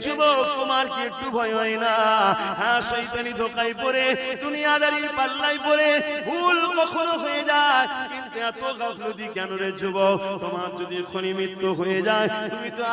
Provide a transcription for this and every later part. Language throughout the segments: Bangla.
যুবক তোমার কি একটু ভয় হয় না? হ্যাঁ, শয়তানি ধোঁকায় পড়ে দুনিয়াদারির পাল্লায় পড়ে ভুল কখনো হয়ে যায়, কিন্তু এত গাফলতি কেন রে যুবক? তোমার যদি এখনই মৃত্যু হয়ে যায় তুমি তো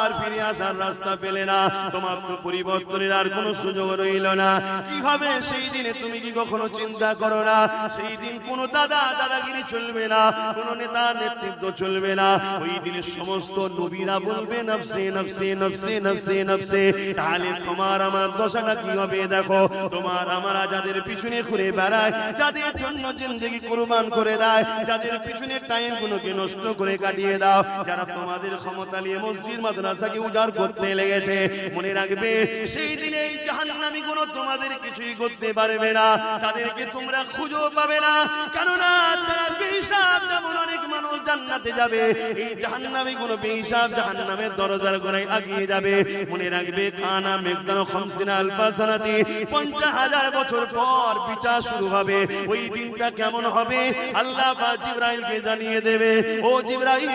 আর ফিরে আসার রাস্তা পেলে না, তোমার তো পরিবর্তনের আর কোনো সুযোগ রইল না। কি হবে সেই দিনে তুমি কি কখনো চিন্তা করো না? সেই দিন কোনো দাদাগিরি চলবে না, কোনো নেতার নেতৃত্ব চলবে না। ওই দিনে সমস্ত নবীরা বলবে নফসে নফসে নফসে নফসে নফসে। তাহলে তোমার আমার দশাটা কি হবে দেখো। তোমার আমরা যাদের পিছনে ঘুরে বেড়ায়, যাদের জন্য জিন্দেগি কুরবান করে দেয়, যাদের পিছনে টাইম গুলোকে নষ্ট করে কাটিয়ে দাও, যারা তোমাদের ক্ষমতা নিয়ে মসজিদ মাদ্রাসাকে উজাড় করতে লেগেছে, মনে রাখবে সেই দিনে এই জাহান্নামী গুলো তোমাদের কিছুই করতে পারবে না, তাদেরকে তোমরা খুঁজেও পাবে না। কেননা তারা বেহিসাব, যেমন অনেক মানুষ জান্নাতে যাবে, এই জাহান্নামী গুলো বেহিসাব জাহান্নামের দরজার গোড়ায় আগিয়ে যাবে। মনে রাখবে কানা মেকদানো খামসিনা আলফা সানাতি, 50,000 বছর পর বিচার শুরু হবে। ওই দিনটা কেমন হবে আল্লাহ পাক জিবরাইলকে জানিয়ে দেবে, ও জিবরাইল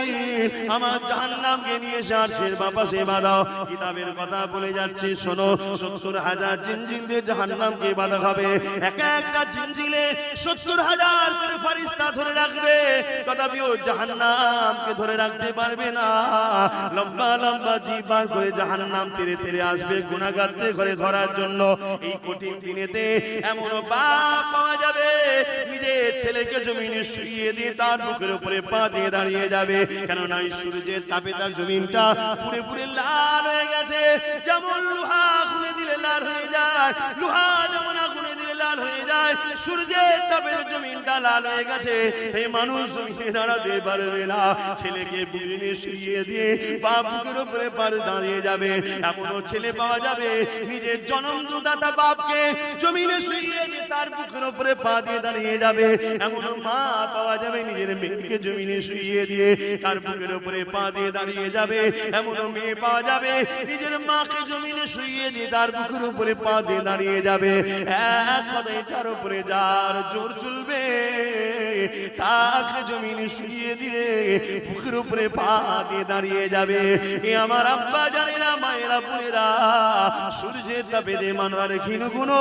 আমার জাহান্নামকে নিয়ে এসে আরশের পাশে বাঁধাও। কিতাবের কথা বলে যাচ্ছি শোনো, 70,000 জিনজিল দিয়ে জাহান্নামকে বাঁধা হবে। এক একটা জিনজিলে 70,000 করে ফেরেশতা ধরে রাখবে, তথাপিও জাহান্নামকে ধরে রাখতে পারবে না। লম্বা লম্বা জীবন করে জাহান্নাম তেরে তেরে আসবে গুনাহগারদের ঘরে ধরার জন্য। এই কঠিন দিনেতে এমন বাপ পাওয়া যাবে নিজের ছেলেকে জমিনে শুইয়ে দিয়ে তার বুকের উপরে পা দিয়ে দাঁড়িয়ে যাবে। কেননা এই সূর্যের তাপে তার জমিনটা পুরে পুরে লাল হয়ে গেছে। যেমন লোহা আগুনে দিলে লাল হয়ে যায়, লোহা যেমন আগুনে দিলে লাল হয়ে যায়, সূর্যের তাপে জমিনটা লাল হয়ে গেছে। এই মানুষ জমিনে দাঁড়াতে পারবে না, ছেলেকে জমিনে শুইয়ে দিয়ে পা বুকের উপরে পা দাঁড়িয়ে যাবে। এমনও ছেলে পাওয়া যাবে নিজের জন্মদাতা বাপকে জমিনে শুইয়ে দিয়ে তার বুকের উপরে পা দিয়ে দাঁড়িয়ে যাবে। এমনও মা পাওয়া যাবে নিজের মেয়েকে জমিনে শুইয়ে দিয়ে তার বুকের উপরে পা দিয়ে দাঁড়িয়ে যাবে। এমনও মেয়ে পাওয়া যাবে নিজের মাকে জমিনে শুইয়ে দিয়ে তার বুকের উপরে পা দিয়ে দাঁড়িয়ে যাবে। এক কথায় যার উপরে যার জোর চলবে তাকে জমিনে শুইয়ে দিয়ে বুকের উপরে পা দিয়ে দাঁড়িয়ে যাবে। এ আমার আব্বা জানেরা, মায়েরা, বোনেরা, সূর্যের তাপে দে মানবার ক্ষীণগুলো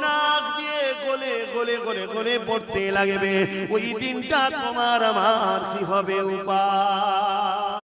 নাক দিয়ে গলে গলে গলে গলে পড়তে লাগবে। ওই দিনটা তোমার আমার কি হবে উপায়?